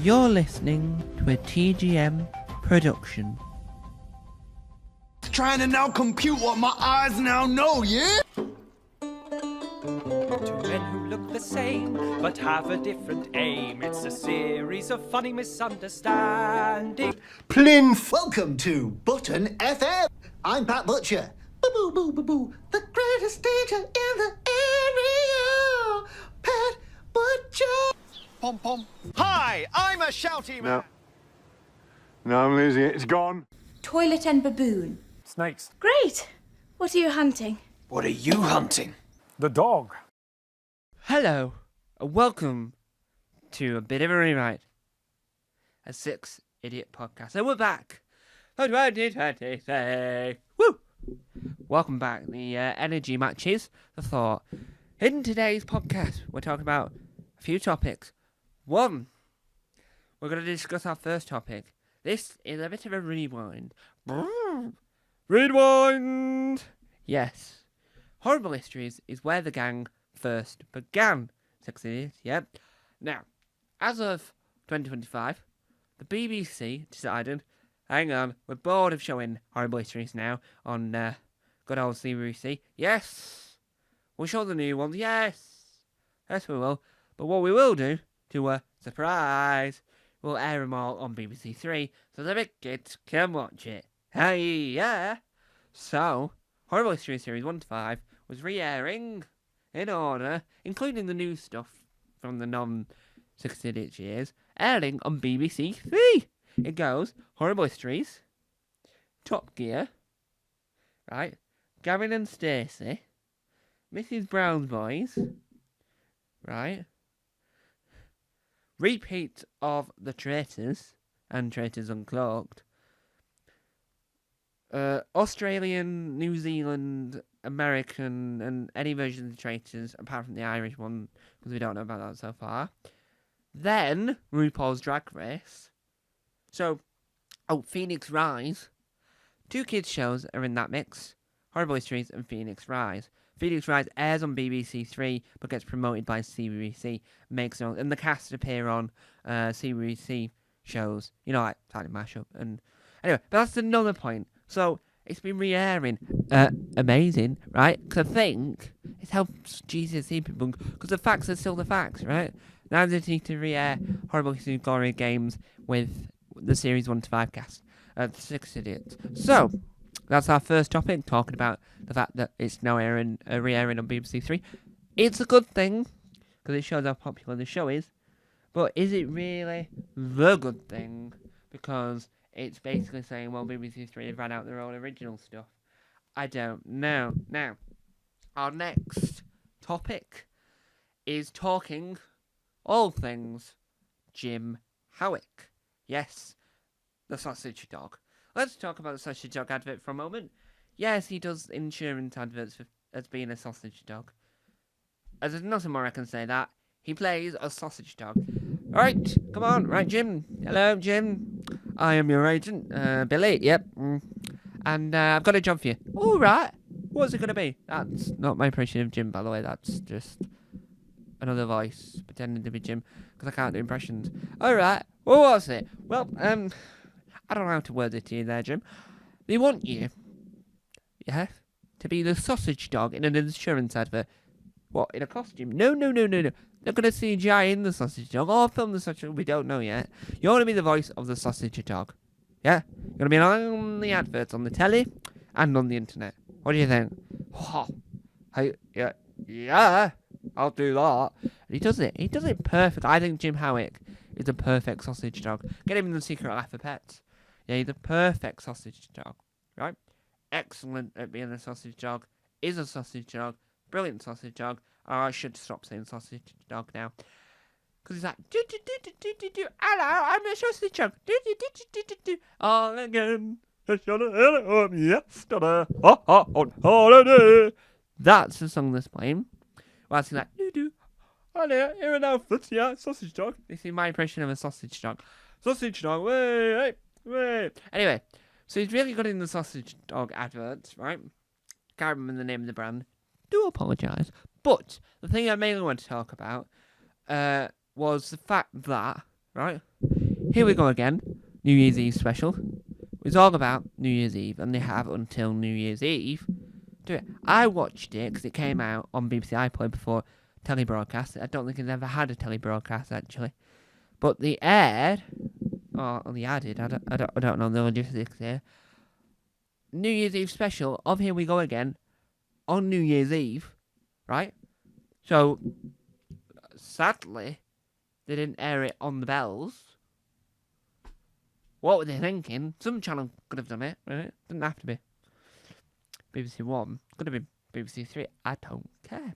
You're listening to a TGM production. Trying to now compute what my eyes now know, yeah? Two men who look the same, but have a different aim. It's a series of funny misunderstandings. Welcome to Button FM. I'm Pat Butcher. Boo boo boo boo. The greatest teacher in the area. Pat Butcher. Pom pom. Hi, I'm a shouty man. No, I'm losing it. It's gone. Toilet and baboon. Snakes. Great! What are you hunting? What are you hunting? The dog. Hello, and welcome to a bit of a rewrite. A Six Idiot podcast. And we're back for 2023. Woo! Welcome back. The energy matches the thought. In today's podcast, we're talking about a few topics. One, we're going to discuss our first topic. This is a bit of a rewind. Rewind! Yes. Horrible Histories is where the gang first began. Six Idiots, yep. Now, as of 2025, the BBC decided, hang on, we're bored of showing Horrible Histories now on good old CBBC. Yes! We'll show the new ones, yes! Yes, we will. But what we will do, to a surprise, we'll air them all on BBC Three, so the big kids can watch it. Hey, yeah! So, Horrible History Series 1 to 5 was re-airing in order, including the new stuff from the non-Six Idiots years, airing on BBC Three. It goes Horrible Histories, Top Gear, right? Gavin and Stacey, Mrs. Brown's Boys, right? Repeat of The Traitors and Traitors Uncloaked. Australian, New Zealand, American, and any version of The Traitors, apart from the Irish one, because we don't know about that so far. Then, RuPaul's Drag Race. So, Phoenix Rise. Two kids shows are in that mix. Horrible Histories and Phoenix Rise. Phoenix Rise airs on BBC Three, but gets promoted by CBBC. And the cast appear on CBBC shows. You know, like Silent Mashup. And anyway, but that's another point. So, it's been re-airing. Amazing, right? Because I think it helps GCSE people, because the facts are still the facts, right? Now they need to re-air Horrible History Glory Games with the Series 1 to 5 cast. Six Idiots. So, that's our first topic, talking about the fact that it's now re-airing on BBC Three. It's a good thing, because it shows how popular the show is. But is it really the good thing? Because it's basically saying, well, BBC Three have ran out their own original stuff. I don't know. Now, our next topic is talking all things Jim Howick. Yes, the sausage dog. Let's talk about the sausage dog advert for a moment. Yes, he does insurance adverts as being a sausage dog. There's nothing more I can say that. He plays a sausage dog. Alright, come on. Right, Jim. Hello, Jim. I am your agent, Billy. Yep. And I've got a job for you. All right. What's it going to be? That's not my impression of Jim, by the way. That's just another voice pretending to be Jim, because I can't do impressions. All right. What was it? Well, I don't know how to word it to you there, Jim. They want you, yeah, to be the sausage dog in an insurance advert. What, in a costume? No. They're going to CGI in the sausage dog, or film the sausage dog, we don't know yet. You're going to be the voice of the sausage dog. Yeah? You're going to be on the adverts on the telly and on the internet. What do you think? Oh, hey, yeah, I'll do that. And he does it. He does it perfect. I think Jim Howick is a perfect sausage dog. Get him in The Secret Life of Pets. Yeah, he's a perfect sausage dog, right? Excellent at being a sausage dog. Is a sausage dog. Brilliant sausage dog. Oh, I should stop saying sausage dog now. Because he's like, hello, I'm a sausage dog. All again. Yesterday. On holiday. That's the song that's playing. Whilst he's like, hello, here and now, yeah, sausage dog. This is my impression of a sausage dog. Sausage dog, wait. Anyway, so he's really good in the sausage dog adverts, right? Can't remember the name of the brand. Do apologise. But the thing I mainly want to talk about was the fact that, right, Here We Go Again, New Year's Eve special. It's all about New Year's Eve, and they have until New Year's Eve to do it. I watched it because it came out on BBC iPlayer before telebroadcast. I don't think it's ever had a telebroadcast, actually. But they aired, or they added, I don't know the logistics here, New Year's Eve special of Here We Go Again on New Year's Eve, right? So, sadly, they didn't air it on the bells. What were they thinking? Some channel could have done it, right? Didn't have to be BBC One. Could have been BBC Three. I don't care.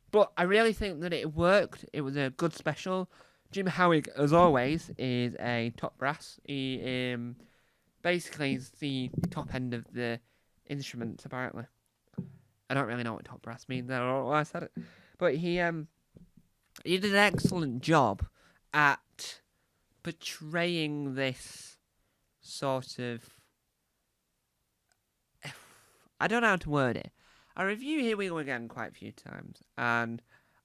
But I really think that it worked. It was a good special. Jim Howick, as always, is a top brass. He basically is the top end of the instruments, apparently. I don't really know what top brass means. I don't know why I said it. But he did an excellent job at portraying this sort of... I don't know how to word it. I reviewed Here We Go Again quite a few times, and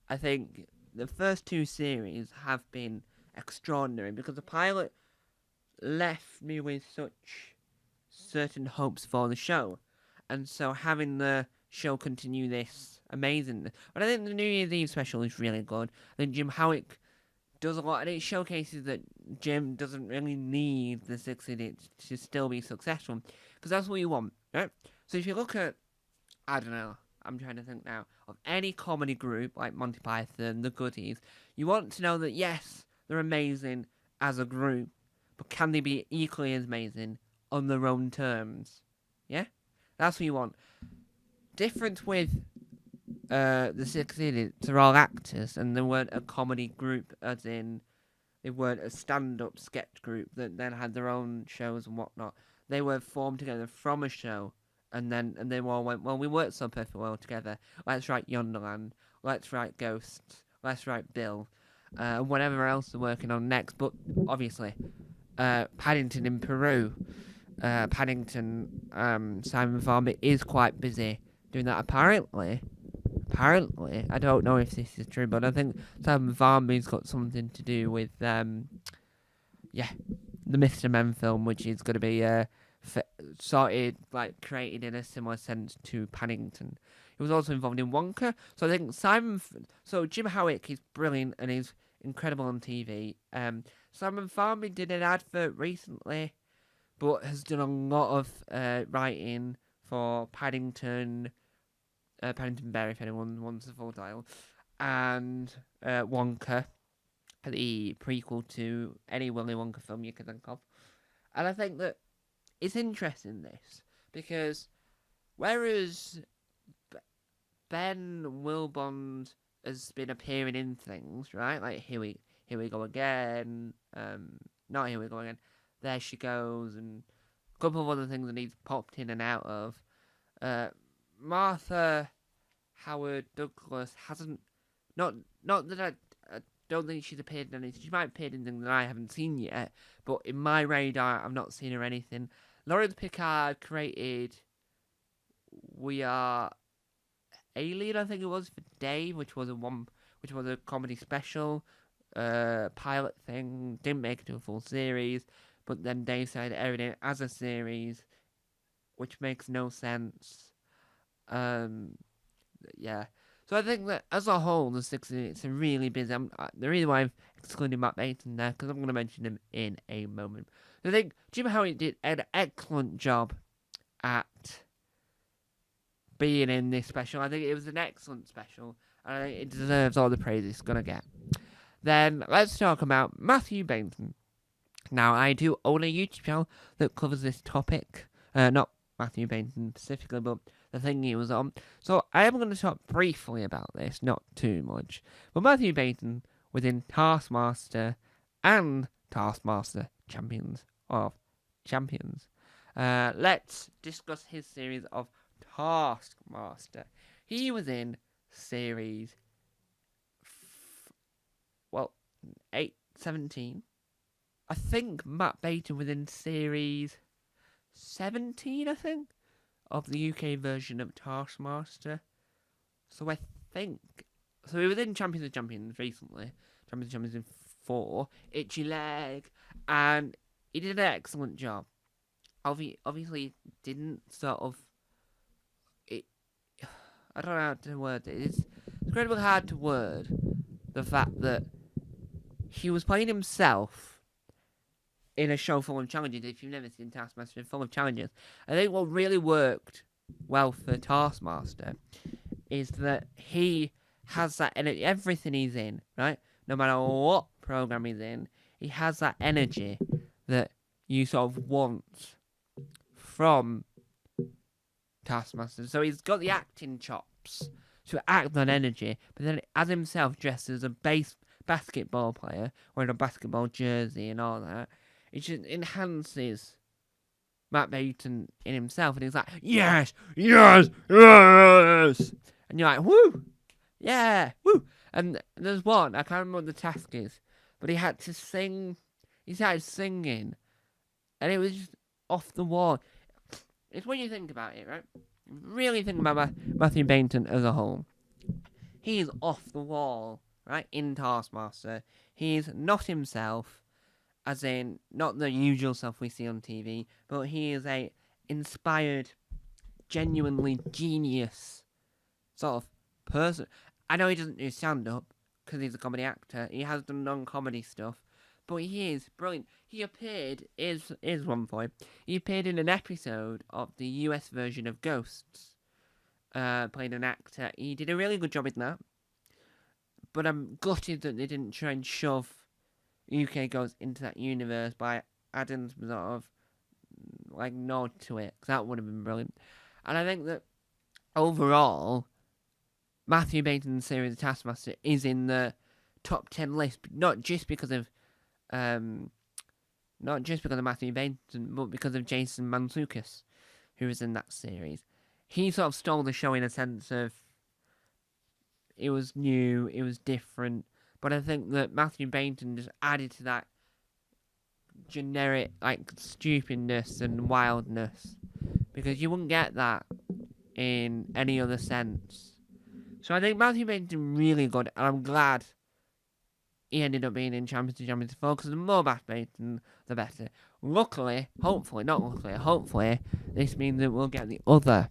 I think the first two series have been extraordinary because the pilot left me with such certain hopes for the show, and so having the show continue this amazing. But I think the New Year's Eve special is really good. I think Jim Howick does a lot, and it showcases that Jim doesn't really need the 6 idiots to still be successful, because that's what you want, right? So if you look at, I don't know, I'm trying to think now, of any comedy group like Monty Python, The Goodies, you want to know that yes, they're amazing as a group, but can they be equally as amazing on their own terms? Yeah? That's what you want. Difference with the 6 idiots, they're all actors, and they weren't a comedy group, as in they weren't a stand-up sketch group that then had their own shows and whatnot. They were formed together from a show, and they all went, well, we worked so perfectly well together. Let's write Yonderland. Let's write Ghosts. Let's write Bill. Whatever else they're working on next. But obviously, Paddington in Peru. Paddington, Simon Farmer is quite busy doing that. Apparently, I don't know if this is true, but I think Simon Farmer's got something to do with, the Mr. Men film, which is going to be created in a similar sense to Paddington. He was also involved in Wonka. So I think Jim Howick is brilliant and he's incredible on TV. Simon Farmer did an advert recently, but has done a lot of writing for Paddington Bear, if anyone wants the full title, and Wonka, the prequel to any Willy Wonka film you can think of. And I think that it's interesting, this, because whereas Ben Wilbond has been appearing in things, right, like Here We Go Again, not Here We Go Again, There She Goes, and a couple of other things that he's popped in and out of, Martha Howard Douglas hasn't, not that I don't think she's appeared in anything. She might have appeared in things that I haven't seen yet, but in my radar, I've not seen her anything. Lawrence Picard created We Are Alien, I think it was, for Dave, which was a comedy special, pilot thing. Didn't make it to a full series, but then Dave started airing it as a series, which makes no sense. Yeah. So I think that as a whole, the 6 idiots are really busy. The reason why I've excluded Matt Baton there, because I'm going to mention him in a moment. I think Jim Howick did an excellent job at being in this special. I think it was an excellent special, and I think it deserves all the praise it's going to get. Then let's talk about Matthew Baton. Now, I do own a YouTube channel that covers this topic. Not Matthew Baton specifically, but the thing he was on. So I am going to talk briefly about this, not too much. But Matthew Baton within Taskmaster and Taskmaster Champions of Champions. Let's discuss his series of Taskmaster. He was in series 17. I think Matt Baton was in series 17, I think, of the UK version of Taskmaster. So I think... So he was in Champions of Champions recently. Champions of Champions in 4. Itchy Leg. And he did an excellent job. Obviously, didn't sort of. I don't know how to word it. It's incredibly hard to word the fact that he was playing himself in a show full of challenges. If you've never seen Taskmaster, full of challenges. I think what really worked well for Taskmaster is that he has that energy. Everything he's in, right? No matter what program he's in, he has that energy that you sort of want from Taskmaster. So he's got the acting chops to act on energy, but then as himself dressed as a basketball player, wearing a basketball jersey and all that, it just enhances Matt Baton in himself, and he's like, yes, yes, yes, and you're like, woo, yeah, woo. And there's one, I can't remember what the task is, but he had to sing, he started singing, and it was just off the wall. It's when you think about it, right? Really think about Matthew Baton as a whole. He's off the wall, right? In Taskmaster. He's not himself, as in, not the usual self we see on TV, but he is a inspired, genuinely genius sort of person. I know he doesn't do stand-up, because he's a comedy actor. He has done non-comedy stuff. But he is brilliant. He appeared, is one point, he appeared in an episode of the US version of Ghosts. Played an actor. He did a really good job in that. But I'm gutted that they didn't try and shove UK Ghosts into that universe by adding some sort of, like, nod to it. Because that would have been brilliant. And I think that, overall, Matthew Baton's series of Taskmaster is in the top 10 list. Not just because of Matthew Baton, but because of Jason Mantzoukas, who was in that series. He sort of stole the show in a sense of it was new, it was different, but I think that Matthew Baton just added to that generic, like, stupidness and wildness, because you wouldn't get that in any other sense. So I think Matthew Baton really good, and I'm glad he ended up being in Champions to Champions 4, because the more Matt Baton, the better. Luckily, hopefully, this means that we'll get the other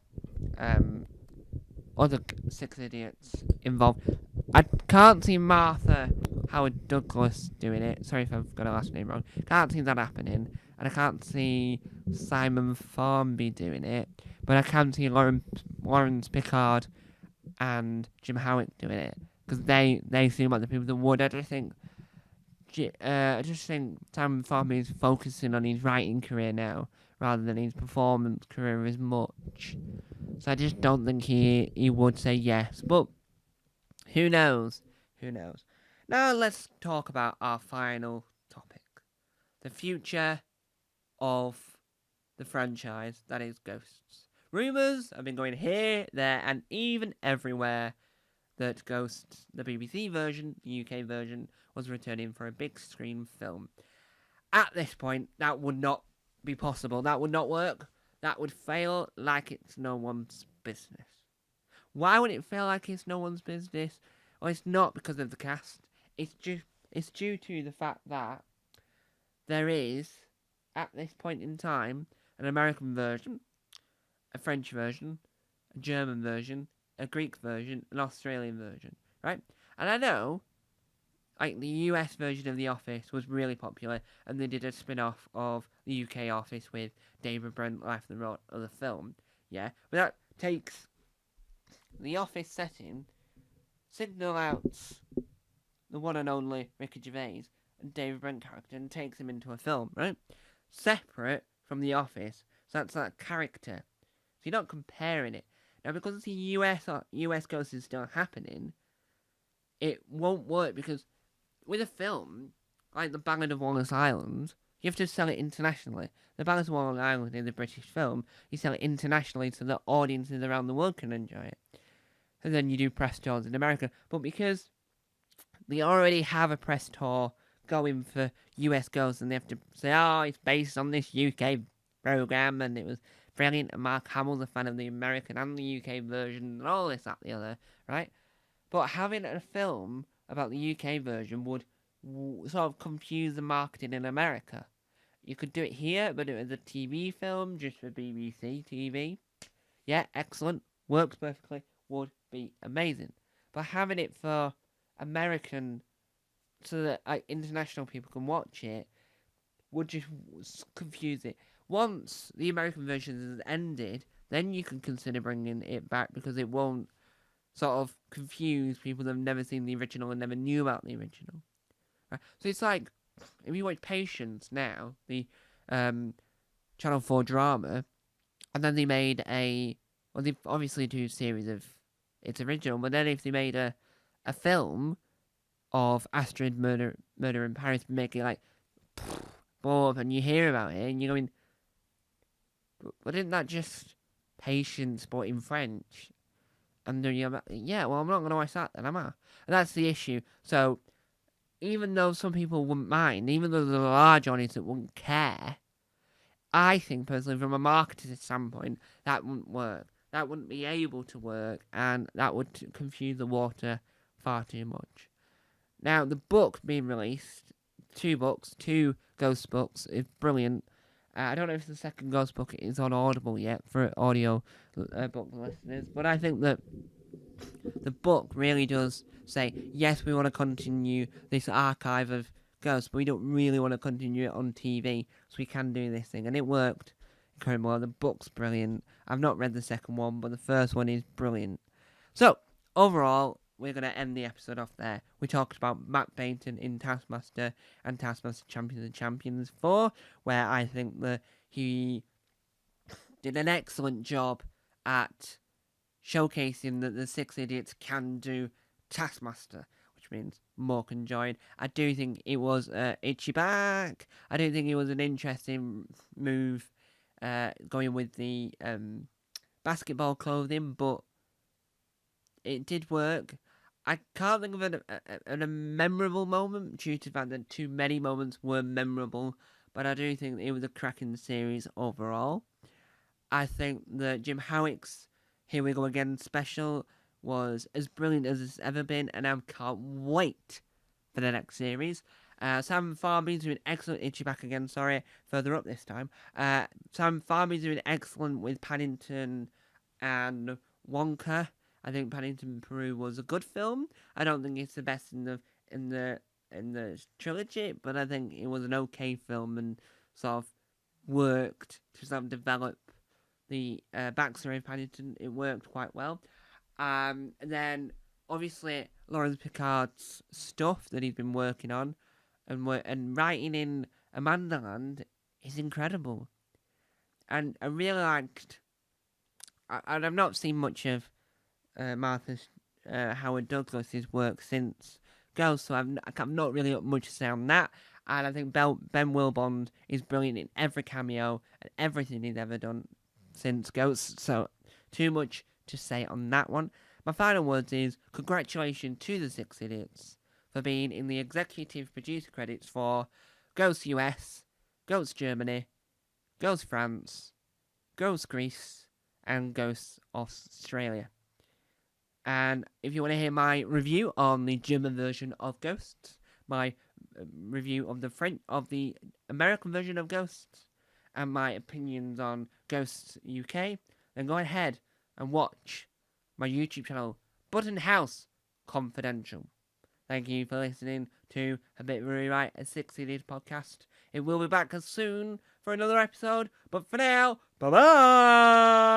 6 idiots involved. I can't see Martha Howard Douglas doing it. Sorry if I've got her last name wrong. Can't see that happening. And I can't see Simon Formby doing it. But I can see Lawrence Pickard and Jim Howitt doing it. Because they seem like the people that would. I just think Simon Formby is focusing on his writing career now, rather than his performance career as much. So I just don't think he would say yes. But who knows? Who knows? Now let's talk about our final topic. The future of the franchise, that is Ghosts. Rumours have been going here, there, and even everywhere that Ghosts, the BBC version, the UK version, was returning for a big screen film. At this point, that would not be possible. That would not work. That would fail like it's no one's business. Why would it fail like it's no one's business? Well, it's not because of the cast. It's due to the fact that there is, at this point in time, an American version, a French version, a German version, a Greek version, an Australian version, right? And I know, like, the US version of The Office was really popular, and they did a spin-off of the UK Office with David Brent, Life and the Rot of the film, yeah? But that takes the Office setting, signal out the one and only Ricky Gervais and David Brent character, and takes him into a film, right? Separate from The Office, so that's that character. So you're not comparing it. Now, because the US Ghost is still happening, it won't work, because with a film like The Ballad of Walrus Island, you have to sell it internationally. The Ballad of Walrus Island is a British film. You sell it internationally so that audiences around the world can enjoy it. And then you do press tours in America. But because they already have a press tour going for US Ghosts, and they have to say, oh, it's based on this UK program, and it was brilliant, and Mark Hamill's a fan of the American and the UK version, and all this, that, the other, right? But having a film about the UK version would sort of confuse the marketing in America. You could do it here, but it was a TV film just for BBC TV. Yeah, excellent. Works perfectly. Would be amazing. But having it for American, so that international people can watch it, would just confuse it. Once the American version has ended, then you can consider bringing it back because it won't sort of confuse people that have never seen the original and never knew about the original. Right? So it's like, if you watch Patience now, the Channel 4 drama, and then they made well, they obviously do a series of its original, but then if they made a film of Astrid Murder in Paris, make it like, boom, and you hear about it, and you're going, but isn't that just Patience, but in French? And then you're like, yeah, well, I'm not going to watch that then, am I? And that's the issue. So, even though some people wouldn't mind, even though there's a large audience that wouldn't care, I think, personally, from a marketing standpoint, that wouldn't work. That wouldn't be able to work, and that would confuse the water far too much. Now, the book being released, 2 books, 2 ghost books, is brilliant. I don't know if the second ghost book is on Audible yet for audio book listeners, but I think that the book really does say, yes, we want to continue this archive of ghosts, but we don't really want to continue it on TV, so we can do this thing. And it worked incredibly well. The book's brilliant. I've not read the second one, but the first one is brilliant. So, overall, we're going to end the episode off there. We talked about Matt Baynton in Taskmaster and Taskmaster Champions of Champions 4, where I think that he did an excellent job at showcasing that the 6 Idiots can do Taskmaster, which means more can join. I do think it was itchy back. I do think it was an interesting move going with the basketball clothing, but it did work. I can't think of a memorable moment due to the fact that too many moments were memorable, but I do think it was a cracking series overall. I think that Jim Howick's Here We Go Again special was as brilliant as it's ever been, and I can't wait for the next series. Sam Farby's doing excellent. Itchy back again, sorry, further up this time. Sam Farby's doing excellent with Paddington and Wonka. I think Paddington Peru was a good film. I don't think it's the best in the trilogy, but I think it was an okay film and sort of worked to sort of develop the backstory of Paddington. It worked quite well. And then obviously Lawrence Picard's stuff that he's been working on and writing in Amandaland is incredible. And I really liked. And I've not seen much of Martha Howard Douglas's work since Ghost, so I've not really got much to say on that. And I think Ben Wilbond is brilliant in every cameo and everything he's ever done since Ghost. So too much to say on that one. My final words is congratulations to the 6 Idiots for being in the executive producer credits for Ghost US, Ghost Germany, Ghost France, Ghost Greece, and Ghost Australia. And if you want to hear my review on the German version of Ghosts, my review of the American version of Ghosts, and my opinions on Ghosts UK, then go ahead and watch my YouTube channel, Button House Confidential. Thank you for listening to A Bit of a Rewrite, a 6 Idiots podcast. It will be back as soon for another episode, but for now, bye-bye!